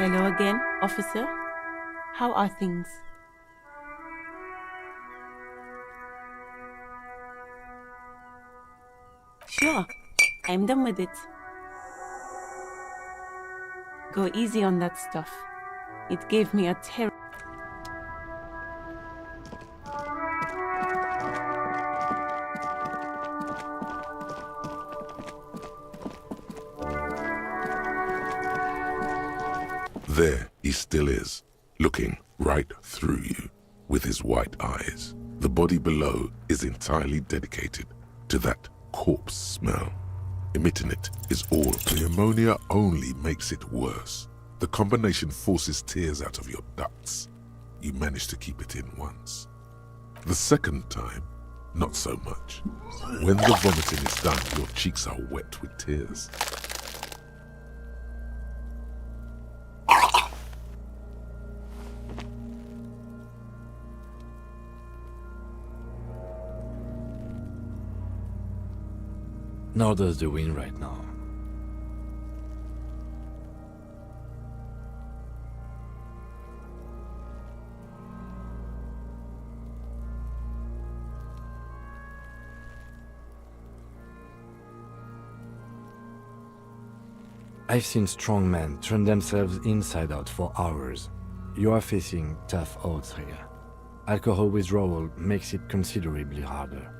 Hello again, officer. How are things? Sure, I'm done with it. Go easy on that stuff. It gave me a terror. There he still is, looking right through you with his white eyes. The body below is entirely dedicated to that corpse smell. Emitting it is all. The ammonia only makes it worse. The combination forces tears out of your ducts. You manage to keep it in once. The second time, not so much. When the vomiting is done, your cheeks are wet with tears. Nor does the wind right now. I've seen strong men turn themselves inside out for hours. You are facing tough odds here. Alcohol withdrawal makes it considerably harder.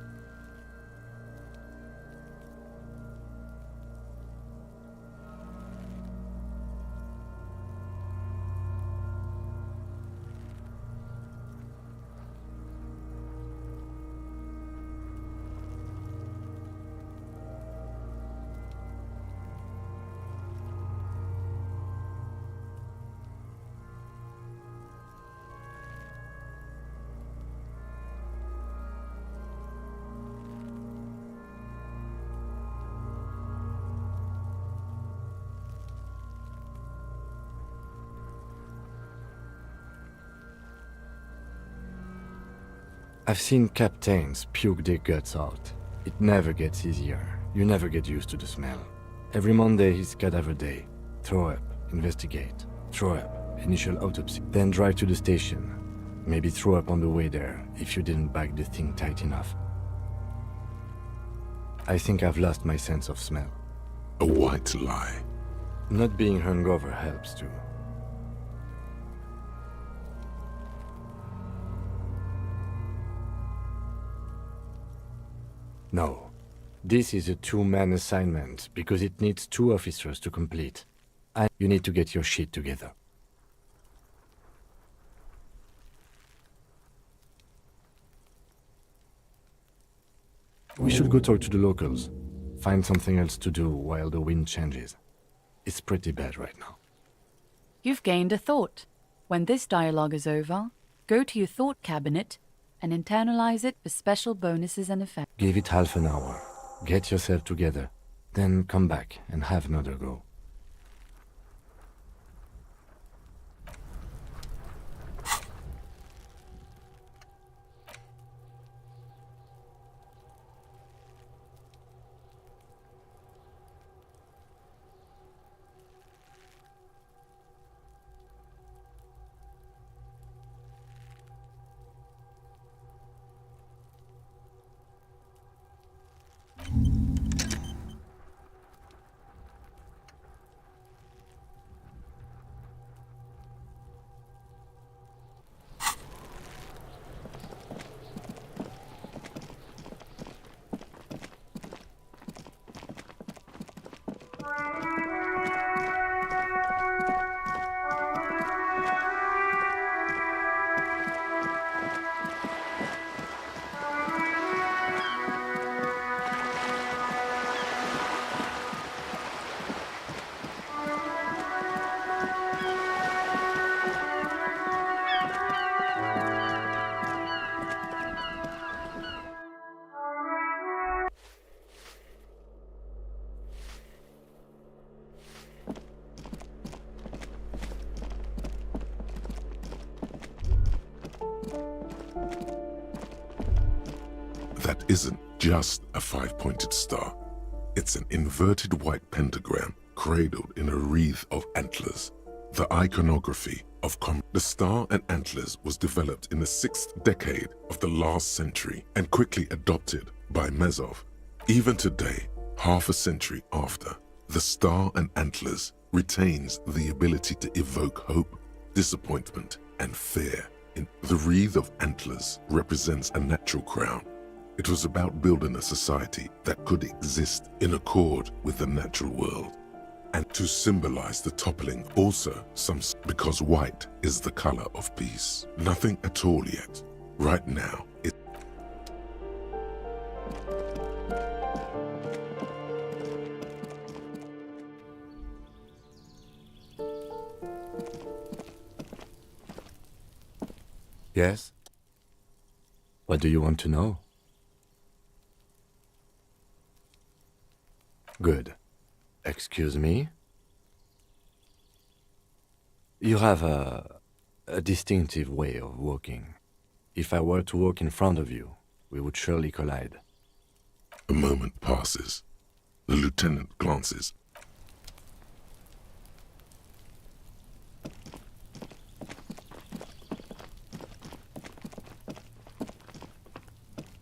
I've seen captains puke their guts out. It never gets easier. You never get used to the smell. Every Monday is cadaver day. Throw up, investigate. Throw up, initial autopsy. Then drive to the station. Maybe throw up on the way there if you didn't bag the thing tight enough. I think I've lost my sense of smell. A white lie. Not being hungover helps too. No. This is a two-man assignment because it needs 2 officers to complete. And you need to get your shit together. We should go talk to the locals. Find something else to do while the wind changes. It's pretty bad right now. You've gained a thought. When this dialogue is over, go to your thought cabinet and internalize it for special bonuses and effects. Give it half an hour. Get yourself together. Then come back and have another go. That isn't just a 5-pointed star. It's an inverted white pentagram cradled in a wreath of antlers. The iconography of the star and antlers was developed in the 6th decade of the last century and quickly adopted by Mezov. Even today, half a century after, the star and antlers retains the ability to evoke hope, disappointment, and fear. The wreath of antlers represents a natural crown. It was about building a society that could exist in accord with the natural world. And to symbolize the toppling also because white is the color of peace. Nothing at all yet. Right now, Yes? What do you want to know? Good. Excuse me? You have a distinctive way of walking. If I were to walk in front of you, we would surely collide. a moment passes. The lieutenant glances.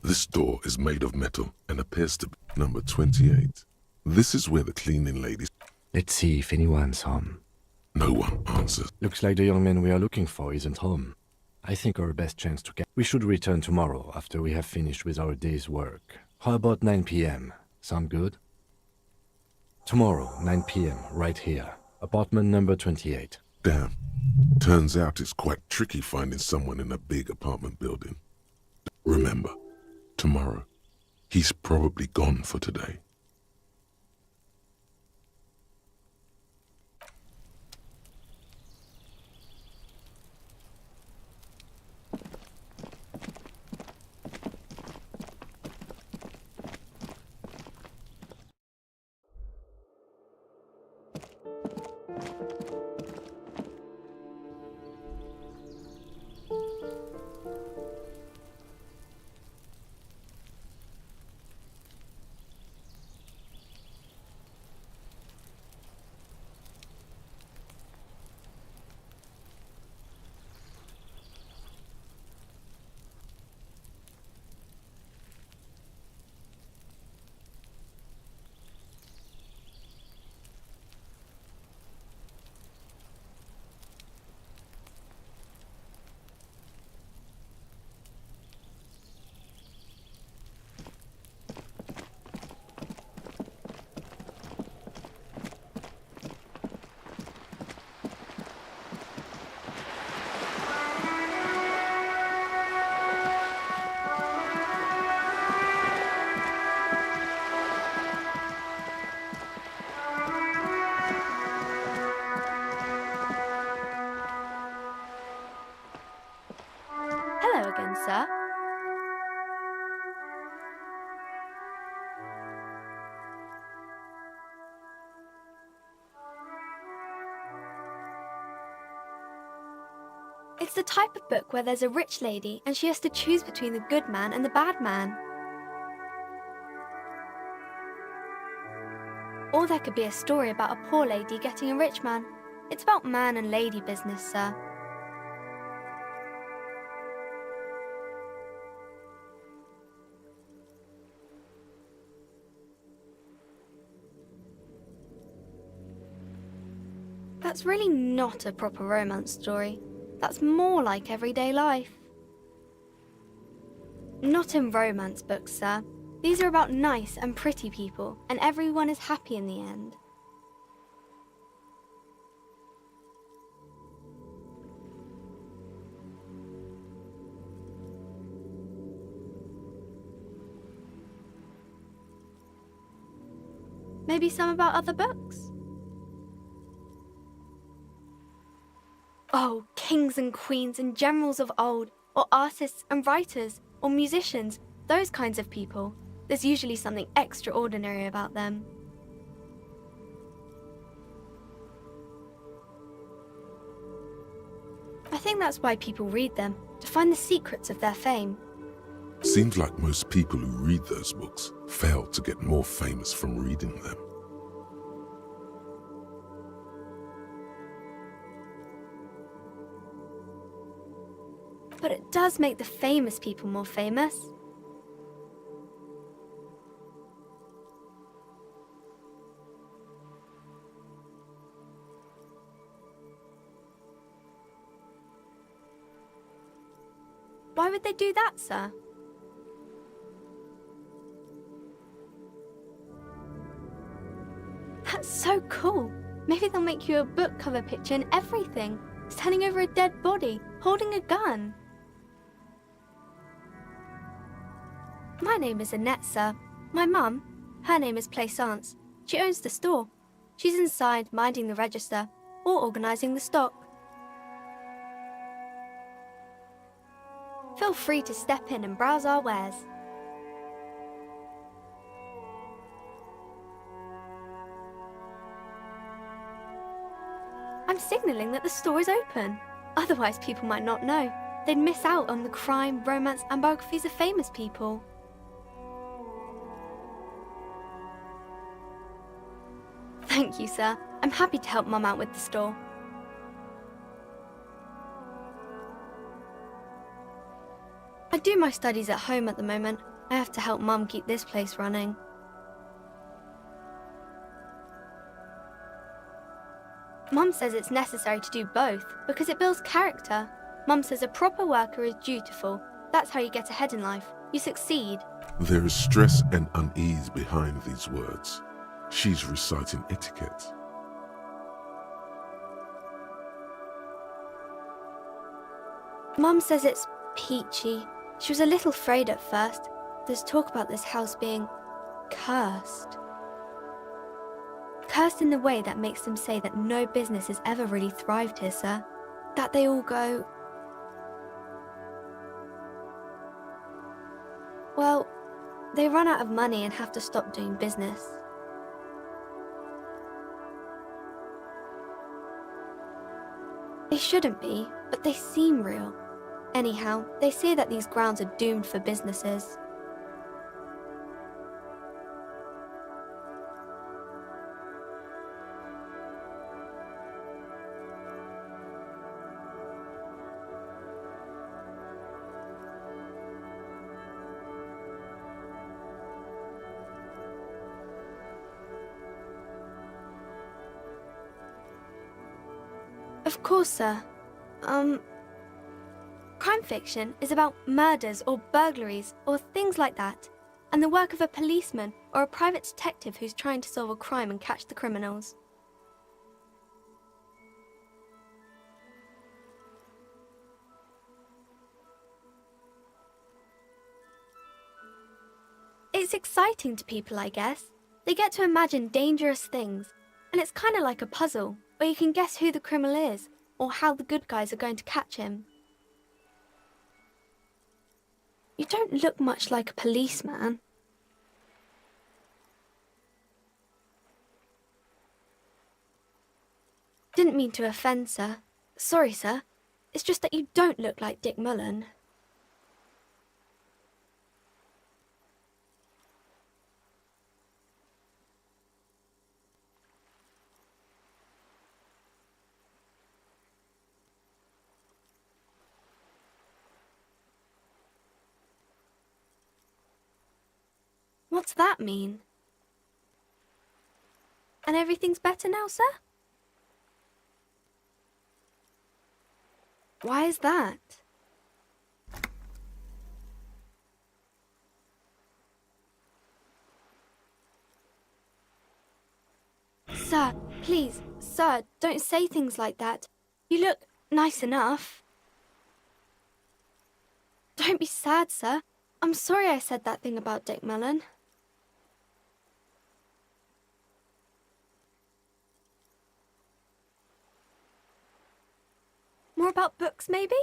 This door is made of metal and appears to be number 28. This is where the cleaning ladies... Let's see if anyone's home. No one answers. Looks like the young man we are looking for isn't home. I think our best chance to get... We should return tomorrow after we have finished with our day's work. How about 9 p.m.? Sound good? Tomorrow, 9 p.m., right here. Apartment number 28. Damn. Turns out it's quite tricky finding someone in a big apartment building. Remember, tomorrow, he's probably gone for today. Hello again, sir. It's the type of book where there's a rich lady and she has to choose between the good man and the bad man. Or there could be a story about a poor lady getting a rich man. It's about man and lady business, sir. That's really not a proper romance story. That's more like everyday life. Not in romance books, sir. These are about nice and pretty people, and everyone is happy in the end. Maybe some about other books? Oh, kings and queens and generals of old, or artists and writers, or musicians, those kinds of people. There's usually something extraordinary about them. I think that's why people read them, to find the secrets of their fame. Seems like most people who read those books fail to get more famous from reading them. does make the famous people more famous. Why would they do that, sir? That's so cool. Maybe they'll make you a book cover picture and everything. Standing over a dead body, holding a gun. My name is Annette, sir. My mum, her name is Plaisance. She owns the store. She's inside minding the register or organising the stock. Feel free to step in and browse our wares. I'm signalling that the store is open. Otherwise, people might not know. They'd miss out on the crime, romance, and biographies of famous people. Thank you, sir. I'm happy to help Mum out with the store. I do my studies at home at the moment. I have to help Mum keep this place running. Mum says it's necessary to do both because it builds character. Mum says a proper worker is dutiful. That's how you get ahead in life. You succeed. There is stress and unease behind these words. She's reciting etiquette. Mum says it's peachy. She was a little afraid at first. There's talk about this house being cursed. Cursed in the way that makes them say that no business has ever really thrived here, sir. That they all go... Well, they run out of money and have to stop doing business. They shouldn't be, but they seem real. Anyhow, they say that these grounds are doomed for businesses. Of course, sir. Crime fiction is about murders or burglaries or things like that, and the work of a policeman or a private detective who's trying to solve a crime and catch the criminals. It's exciting to people, I guess. They get to imagine dangerous things, and it's kind of like a puzzle, where you can guess who the criminal is, or how the good guys are going to catch him. You don't look much like a policeman. Didn't mean to offend, sir. Sorry, sir. It's just that you don't look like Dick Mullen. What's that mean? And everything's better now, sir? Why is that? Sir, please, sir, don't say things like that. You look nice enough. Don't be sad, sir. I'm sorry I said that thing about Dick Mullen. More about books, maybe?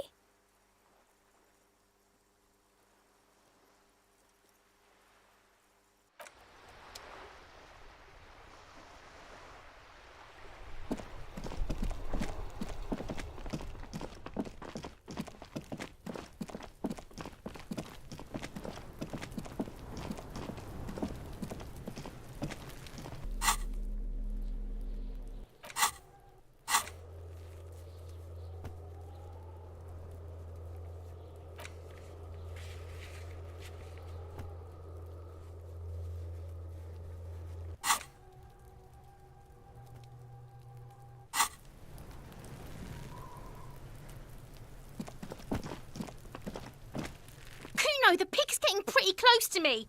Kuno, the pig's getting pretty close to me.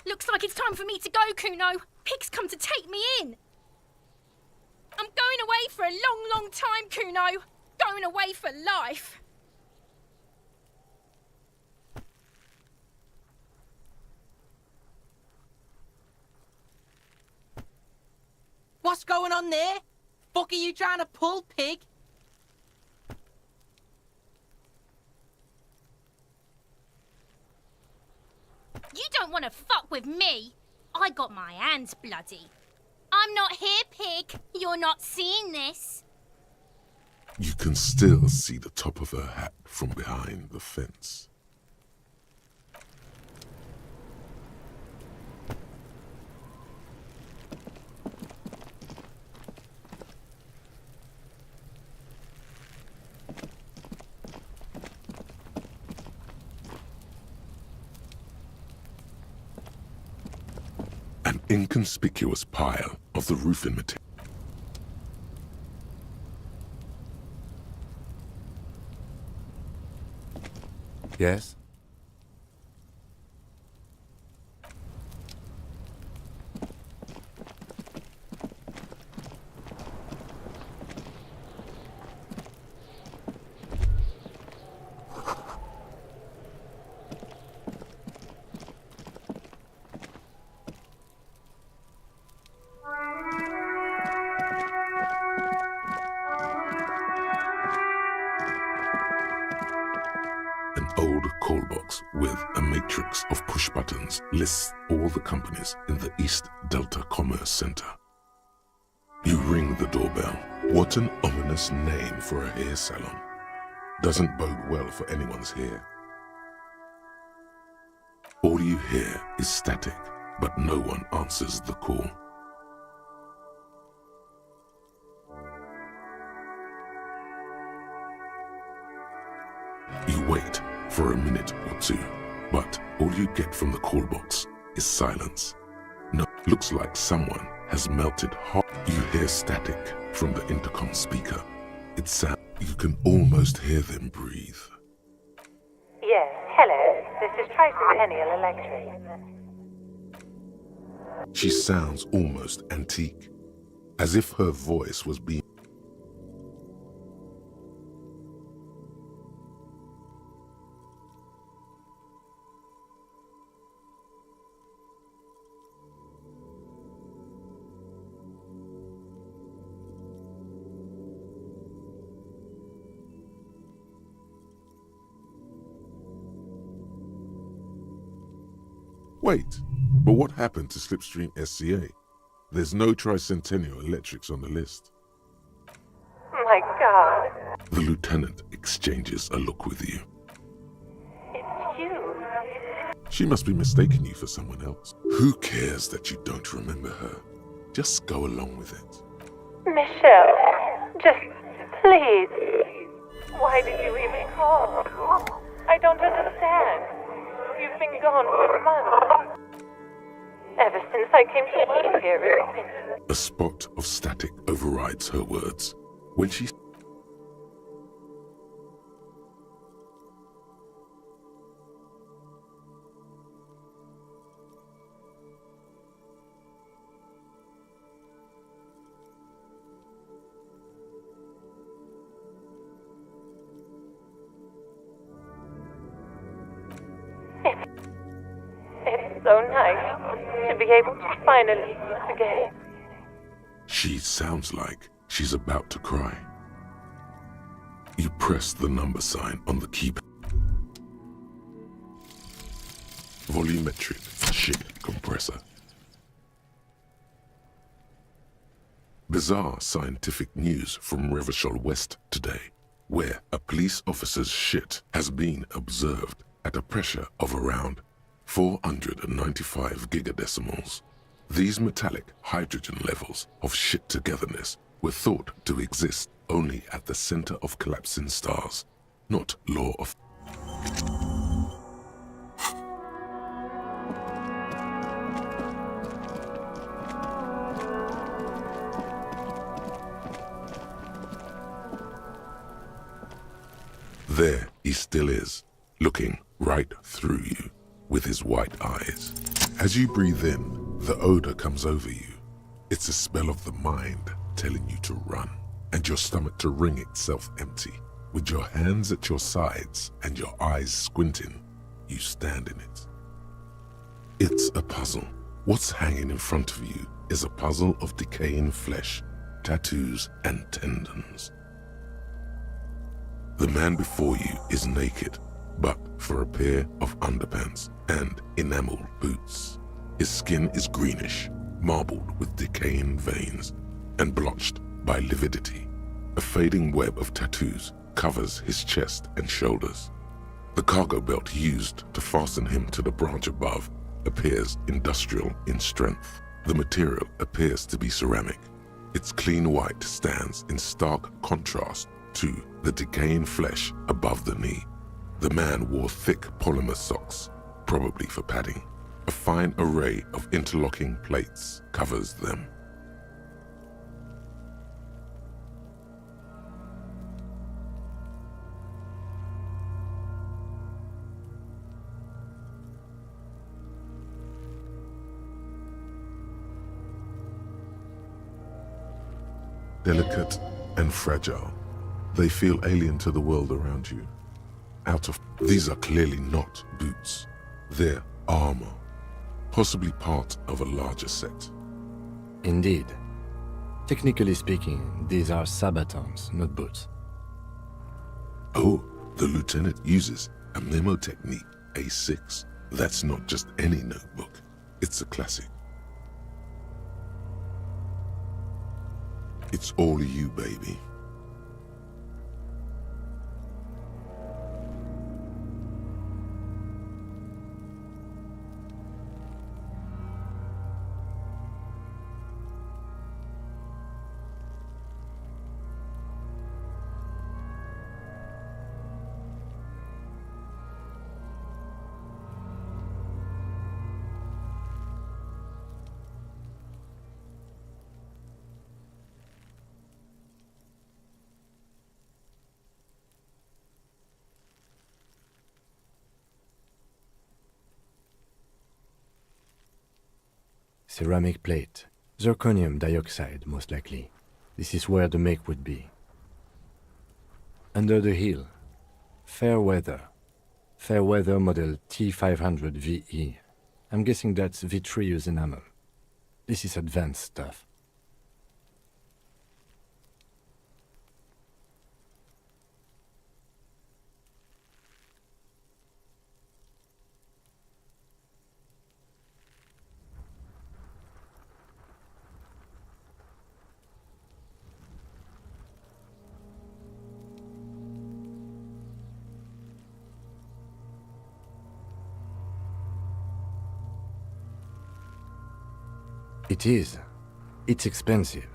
Looks like it's time for me to go, Kuno. Pig's come to take me in. I'm going away for a long, long time, Kuno. Going away for life. What's going on there? Fuck are you trying to pull, pig? You don't want to fuck with me. I got my hands bloody. I'm not here, pig. You're not seeing this. You can still see the top of her hat from behind the fence. An inconspicuous pile of the roofing material. Yes? An old call box with a matrix of push buttons lists all the companies in the East Delta Commerce Center. You ring the doorbell. What an ominous name for a hair salon. Doesn't bode well for anyone's hair. All you hear is static, but no one answers the call. You wait for a minute or two, but all you get from the call box is silence. No, looks like someone has melted hot. You hear static from the intercom speaker. It sounds, you can almost hear them breathe. Yes, hello. This is Tricentennial Electric. She sounds almost antique, as if her voice was being... Wait, but what happened to Slipstream SCA? There's no Tricentennial Electrics on the list. My God, The lieutenant exchanges a look with you. it's you. She must be mistaking you for someone else. Who cares that you don't remember her? Just go along with it. Michelle, just please. Why did you even call? I don't understand. You've been gone for months. Ever since I came to work here, it's been... A spot of static overrides her words. When she... It's so nice to be able to finally meet again. She sounds like she's about to cry. You press the number sign on the keypad. Volumetric ship compressor. Bizarre scientific news from Revachol West today, where a police officer's shit has been observed at a pressure of around 495 gigadecimals. These metallic hydrogen levels of shit togetherness were thought to exist only at the center of collapsing stars, not law of... There he still is, looking right through you with his white eyes. As you breathe in, the odor comes over you. It's a smell of the mind telling you to run, and your stomach to wring itself empty. With your hands at your sides and your eyes squinting, you stand in it. It's a puzzle. What's hanging in front of you is a puzzle of decaying flesh, tattoos, and tendons. The man before you is naked, but for a pair of underpants and enameled boots. His skin is greenish, marbled with decaying veins, and blotched by lividity. A fading web of tattoos covers his chest and shoulders. The cargo belt used to fasten him to the branch above appears industrial in strength. The material appears to be ceramic. Its clean white stands in stark contrast to the decaying flesh above the knee. The man wore thick polymer socks, probably for padding. A fine array of interlocking plates covers them. Delicate and fragile, they feel alien to the world around you. These are clearly not boots. They're armor, possibly part of a larger set. Indeed. Technically speaking, these are sabatons, not boots. Oh, the lieutenant uses a memo technique, A6. That's not just any notebook. It's a classic. It's all you, baby. Ceramic plate. Zirconium dioxide, most likely. This is where the make would be. Under the hill. Fair weather. Fair weather model T500 VE. I'm guessing that's vitreous enamel. This is advanced stuff. It is. It's expensive.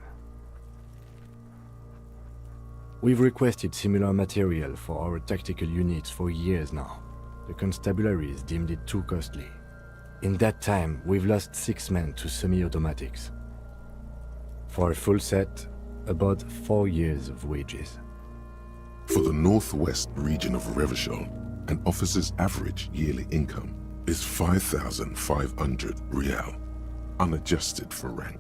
We've requested similar material for our tactical units for years now. The constabularies deemed it too costly. In that time, we've lost 6 men to semi-automatics. For a full set, about 4 years of wages. For the northwest region of Revachol, an officer's average yearly income is 5,500 rial, unadjusted for rank.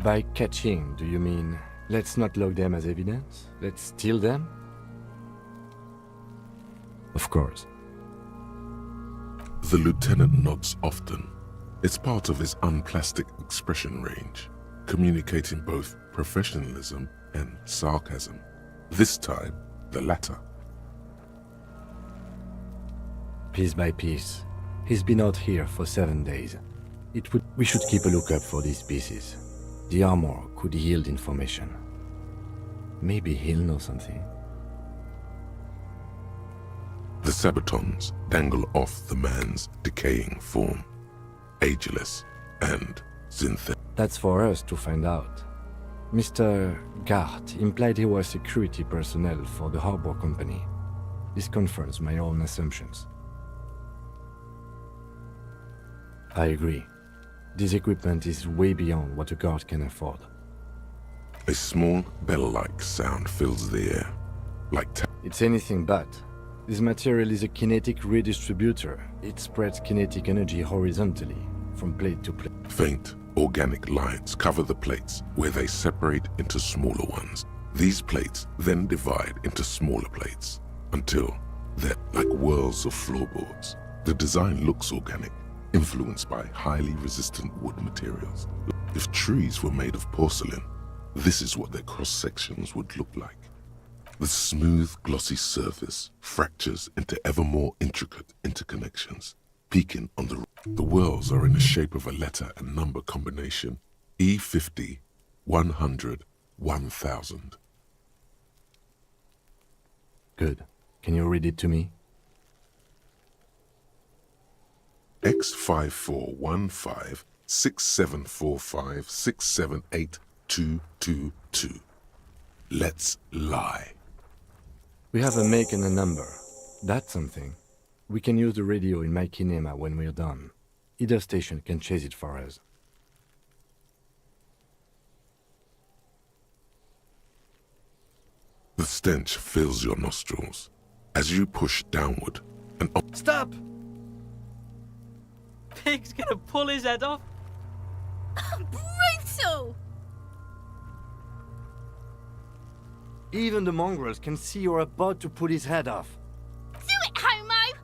By catching, do you mean let's not log them as evidence? Let's steal them? Of course. The lieutenant nods often. It's part of his unplastic expression range, communicating both professionalism and sarcasm. This time, the latter. Piece by piece. He's been out here for 7 days. We should keep a lookout for these pieces. The armor could yield information. Maybe he'll know something. The sabatons dangle off the man's decaying form, ageless and synthetic. That's for us to find out. Mr. Gart implied he was security personnel for the harbor company. This confirms my own assumptions. I agree. This equipment is way beyond what a guard can afford. A small bell-like sound fills the air, like It's anything but. This material is a kinetic redistributor. It spreads kinetic energy horizontally, from plate to plate. faint organic lines cover the plates where they separate into smaller ones. These plates then divide into smaller plates until they're like whirls of floorboards. The design looks organic, influenced by highly resistant wood materials. If trees were made of porcelain, this is what their cross-sections would look like. The smooth, glossy surface fractures into ever more intricate interconnections, peaking on the... The whirls are in the shape of a letter and number combination, E50, 100, 1000. Good. Can you read it to me? X5415 6745 678222. Let's lie. We have a make and a number. That's something. We can use the radio in my kinema when we're done. Either station can chase it for us. The stench fills your nostrils. As you push downward, and up... Stop! Pig's gonna pull his head off. Brutal! Even the mongrels can see you're about to pull his head off. Do it, Homo!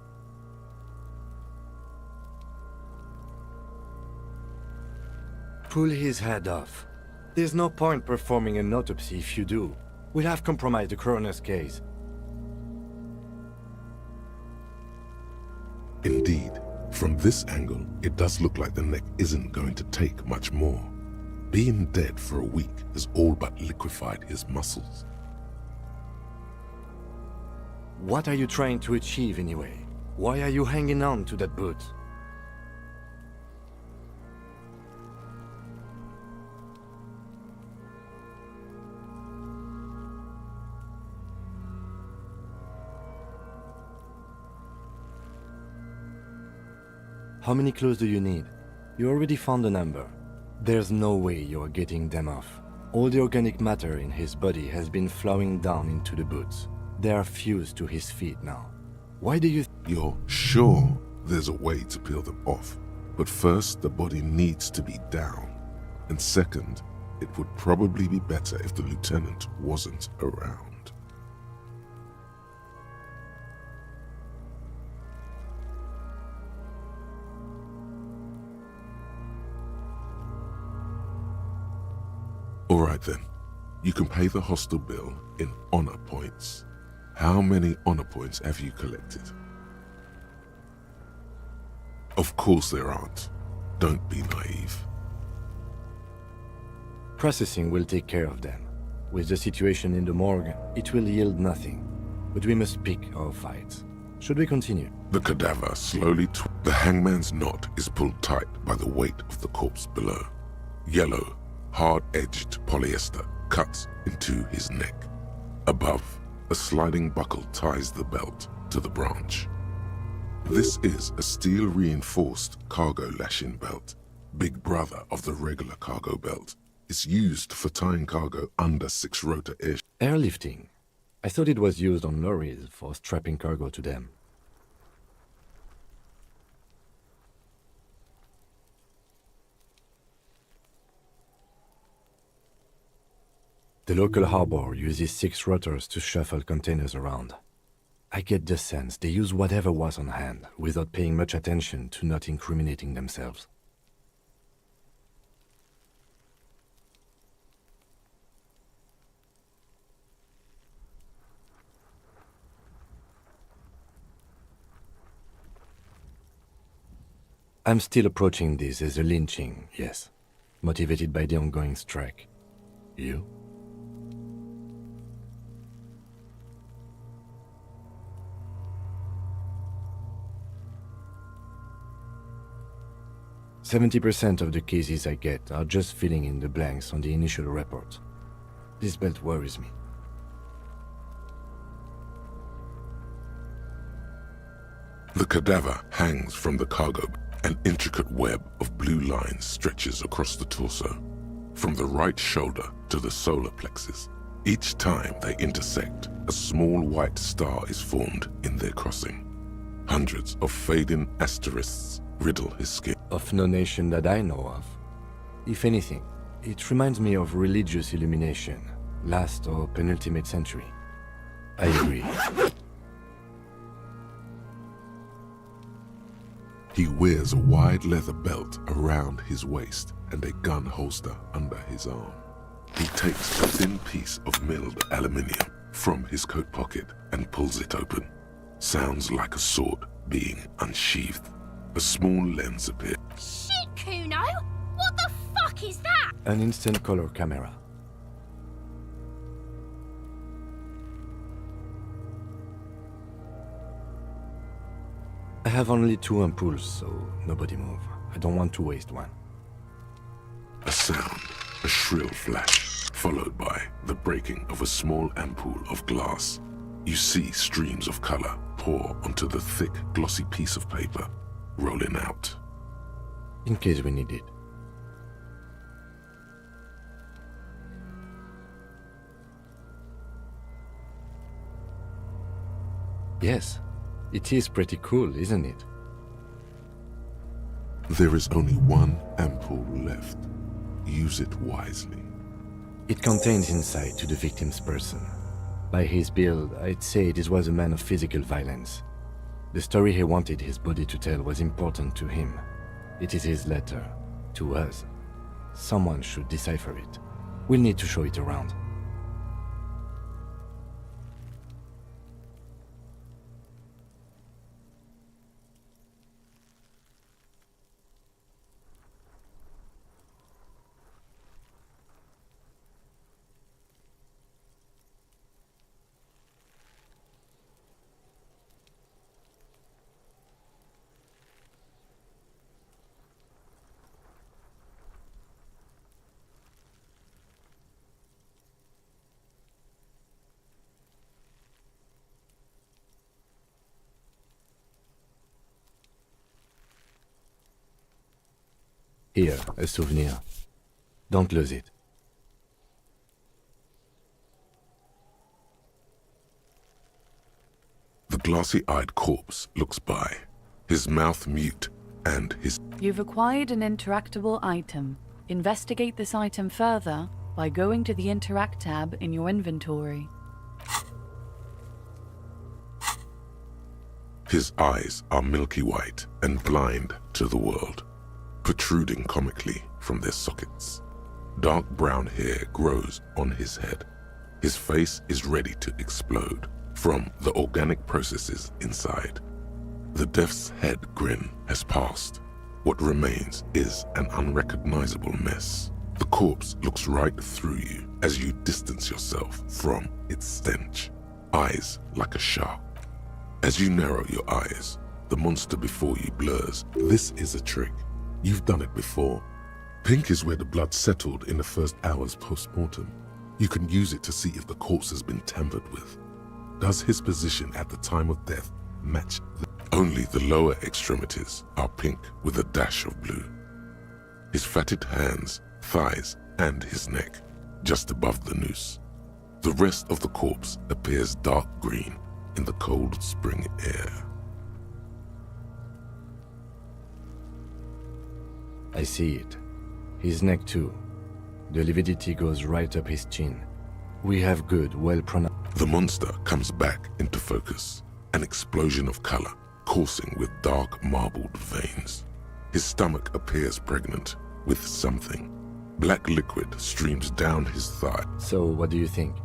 Pull his head off. There's no point performing an autopsy if you do. We'll have compromised the coroner's case. Indeed, from this angle, it does look like the neck isn't going to take much more. Being dead for a week has all but liquefied his muscles. What are you trying to achieve anyway? Why are you hanging on to that boot? How many clues do you need? You already found the number. There's no way you're getting them off. All the organic matter in his body has been flowing down into the boots. They are fused to his feet now. Why do you... You're sure there's a way to peel them off, but first the body needs to be down. And second, it would probably be better if the lieutenant wasn't around. All right then, you can pay the hostel bill in honor points. How many honor points have you collected? Of course there aren't. Don't be naive. Processing will take care of them. With the situation in the morgue, it will yield nothing. But we must pick our fights. Should we continue? The cadaver slowly the hangman's knot is pulled tight by the weight of the corpse below. Yellow, hard-edged polyester cuts into his neck. Above, a sliding buckle ties the belt to the branch. This is a steel-reinforced cargo lashing belt, big brother of the regular cargo belt. It's used for tying cargo under six-rotor air. Airlifting. I thought it was used on lorries for strapping cargo to them. The local harbor uses 6 rotors to shuffle containers around. I get the sense they use whatever was on hand, without paying much attention to not incriminating themselves. I'm still approaching this as a lynching, yes. Motivated by the ongoing strike. You? 70% of the cases I get are just filling in the blanks on the initial report. This belt worries me. The cadaver hangs from the cargo. An intricate web of blue lines stretches across the torso. from the right shoulder to the solar plexus. Each time they intersect, a small white star is formed in their crossing. Hundreds of fading asterisks riddle his skin. Of no nation that I know of. If anything, it reminds me of religious illumination, last or penultimate century. I agree. He wears a wide leather belt around his waist and a gun holster under his arm. He takes a thin piece of milled aluminium from his coat pocket and pulls it open. Sounds like a sword being unsheathed. A small lens appears. Shit, Kuno! What the fuck is that? An instant color camera. I have only 2 ampoules, so nobody move. I don't want to waste one. A sound, a shrill flash, followed by the breaking of a small ampoule of glass. You see streams of color pour onto the thick, glossy piece of paper, rolling out. In case we need it. Yes, it is pretty cool, isn't it? There is only one ampoule left. Use it wisely. It contains insight to the victim's person. By his build, I'd say this was a man of physical violence. The story he wanted his body to tell was important to him. It is his letter, to us. Someone should decipher it. We'll need to show it around. Here, a souvenir. Don't lose it. The glassy-eyed corpse looks by, his mouth mute and his... You've acquired an interactable item. Investigate this item further by going to the Interact tab in your inventory. His eyes are milky white and blind to the world, protruding comically from their sockets. Dark brown hair grows on his head. His face is ready to explode from the organic processes inside. The death's head grin has passed. What remains is an unrecognizable mess. The corpse looks right through you as you distance yourself from its stench, eyes like a shark. As you narrow your eyes, the monster before you blurs. This is a trick. You've done it before. Pink is where the blood settled in the first hours post-mortem. You can use it to see if the corpse has been tampered with. Does his position at the time of death match? Only the lower extremities are pink with a dash of blue. His fatted hands, thighs, and his neck, just above the noose. The rest of the corpse appears dark green in the cold spring air. I see it. His neck too. The lividity goes right up his chin. We have good, well-pronounced... The monster comes back into focus, an explosion of color, coursing with dark marbled veins. His stomach appears pregnant with something. Black liquid streams down his thigh. So, what do you think?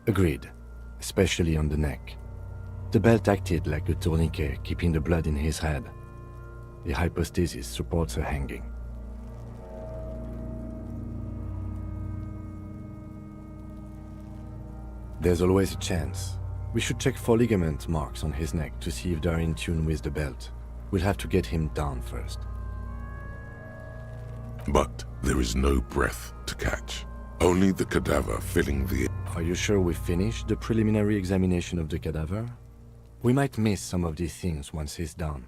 Agreed, especially on the neck. The belt acted like a tourniquet, keeping the blood in his head. The hypostasis supports a hanging. There's always a chance. We should check for ligament marks on his neck to see if they're in tune with the belt. We'll have to get him down first. But there is no breath to catch. Only the cadaver filling the... Are you sure we finished the preliminary examination of the cadaver? We might miss some of these things once he's done.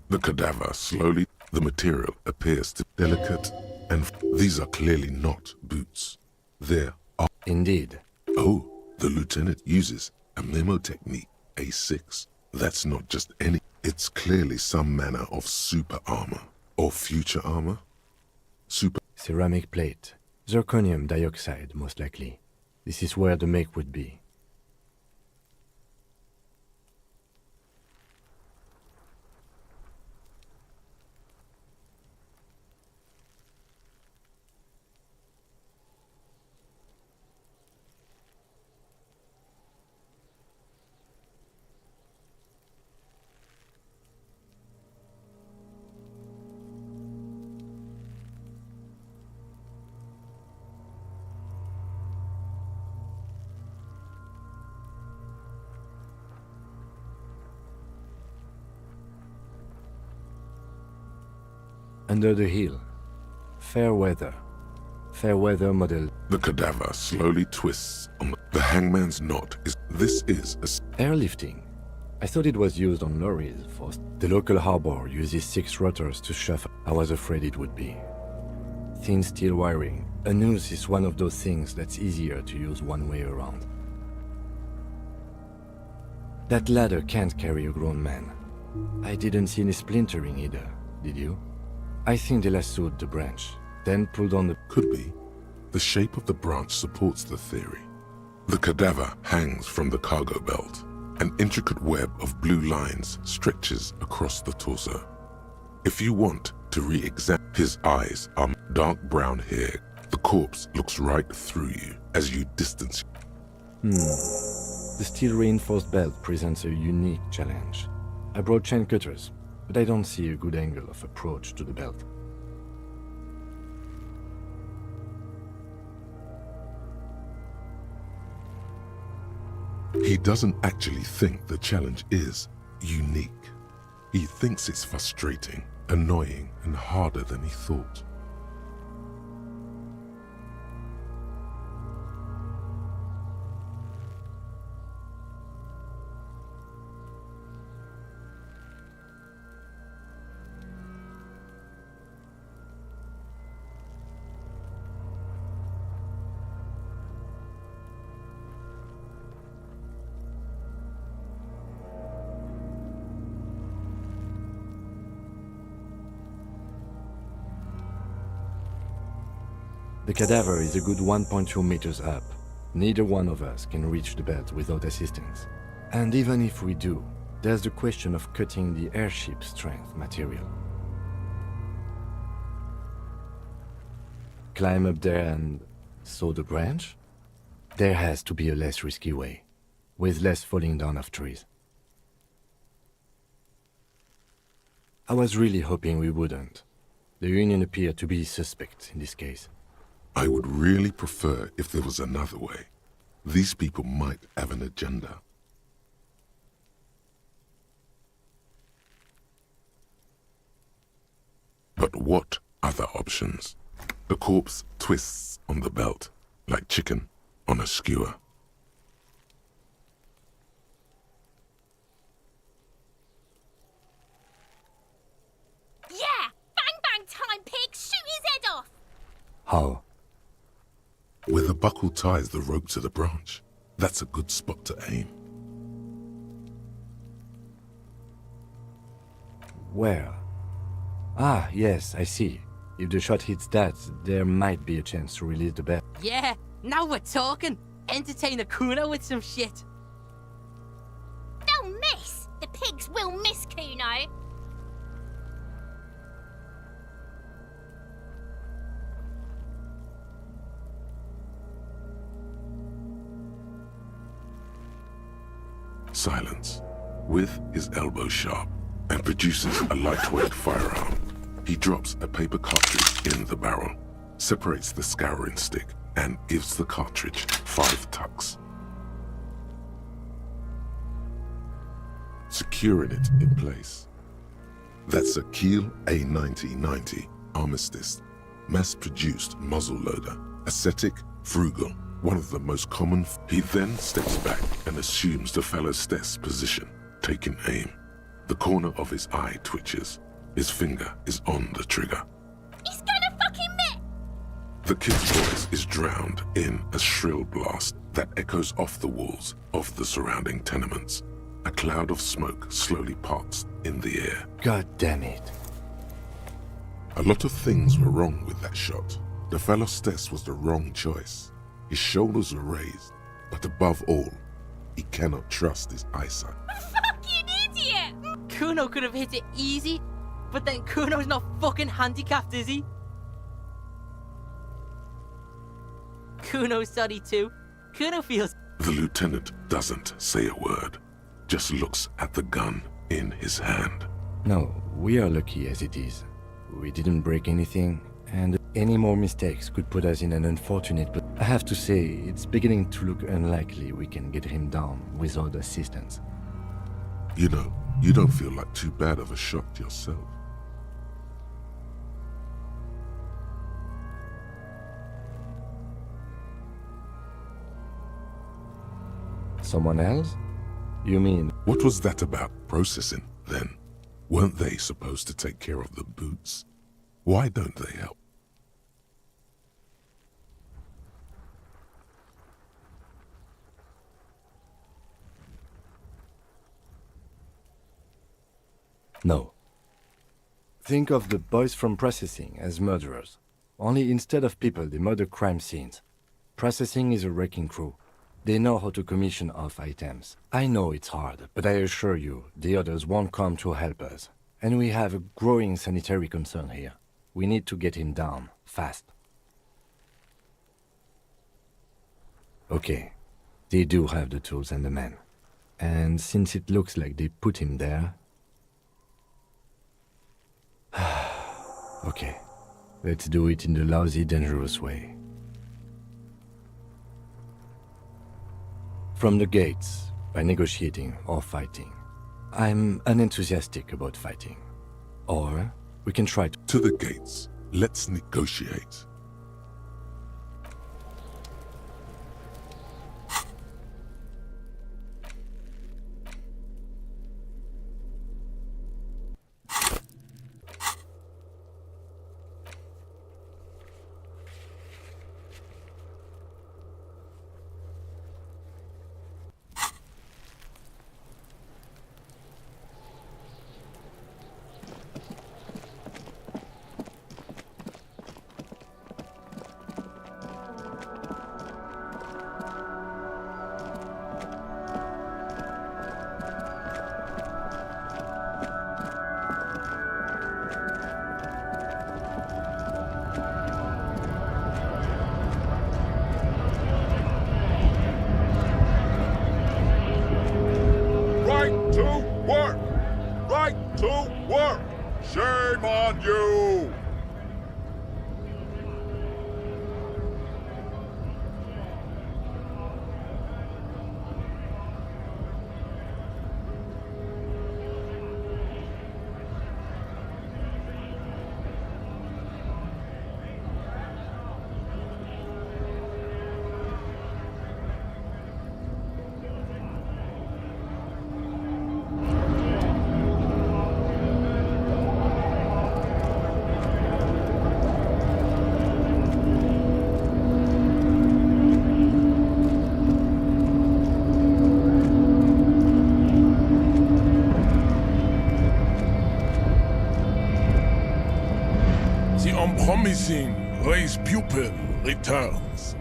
The cadaver slowly, the material appears to be delicate, and these are clearly not boots. There are... Indeed. Oh, the lieutenant uses a memo technique, A6. That's not just any... It's clearly some manner of super armor. Or future armor? Super... Ceramic plate. Zirconium dioxide, most likely. This is where the make would be. Under the hill. Fair weather. Fair weather model. The cadaver slowly twists on the hangman's knot. This is a... Airlifting. I thought it was used on lorries for... The local harbor uses 6 rotors to shuffle. I was afraid it would be. Thin steel wiring. A noose is one of those things that's easier to use one way around. That ladder can't carry a grown man. I didn't see any splintering either, did you? I think they lassoed the branch, then pulled on the... Could be. The shape of the branch supports the theory. The cadaver hangs from the cargo belt. An intricate web of blue lines stretches across the torso. If you want to re-examine, his eyes are dark brown hair. The corpse looks right through you as you distance. The steel-reinforced belt presents a unique challenge. I brought chain cutters, but I don't see a good angle of approach to the belt. He doesn't actually think the challenge is unique. He thinks it's frustrating, annoying, and harder than he thought. The cadaver is a good 1.2 meters up. Neither one of us can reach the belt without assistance. And even if we do, there's the question of cutting the airship strength material. Climb up there and saw the branch? There has to be a less risky way, with less falling down of trees. I was really hoping we wouldn't. The Union appeared to be suspect in this case. I would really prefer if there was another way. These people might have an agenda. But what other options? The corpse twists on the belt, like chicken on a skewer. Yeah! Bang bang time, pig! Shoot his head off! How? Where the buckle ties the rope to the branch. That's a good spot to aim. Where? Ah, yes, I see. If the shot hits that, there might be a chance to release the belt. Yeah, now we're talking. Entertain a Kuno with some shit. They'll miss! The pigs will miss, Kuno! Silence, with his elbow sharp, and produces a lightweight firearm. He drops a paper cartridge in the barrel, separates the scouring stick, and gives the cartridge 5 tucks. Securing it in place. That's a Kiel A9090 Armistice, mass-produced muzzleloader, ascetic, frugal, one of the most common. He then steps back and assumes the fellow's death's position, taking aim. The corner of his eye twitches. His finger is on the trigger. He's gonna fucking miss! The kid's voice is drowned in a shrill blast that echoes off the walls of the surrounding tenements. A cloud of smoke slowly parts in the air. God damn it. A lot of things were wrong with that shot. The fellow's death was the wrong choice. His shoulders were raised, but above all, he cannot trust his eyesight. Fucking idiot! Kuno could have hit it easy, but then Kuno's not fucking handicapped, is he? Kuno's sorry too. Kuno feels... The lieutenant doesn't say a word, just looks at the gun in his hand. No, we are lucky as it is. We didn't break anything, and any more mistakes could put us in an unfortunate, but I have to say, it's beginning to look unlikely we can get him down without assistance. You know, you don't feel like too bad of a shot yourself. Someone else? You mean... What was that about processing, then? Weren't they supposed to take care of the boots? Why don't they help? No. Think of the boys from processing as murderers. Only instead of people, they murder crime scenes. Processing is a wrecking crew. They know how to commission off items. I know it's hard, but I assure you, the others won't come to help us. And we have a growing sanitary concern here. We need to get him down, fast. Okay, they do have the tools and the men. And since it looks like they put him there... Okay, let's do it in the lousy, dangerous way. From the gates, by negotiating or fighting. I'm unenthusiastic about fighting. Or we can try to... To the gates. Let's negotiate. Right to work! Right to work! Shame on you! The unpromising raised pupil returns.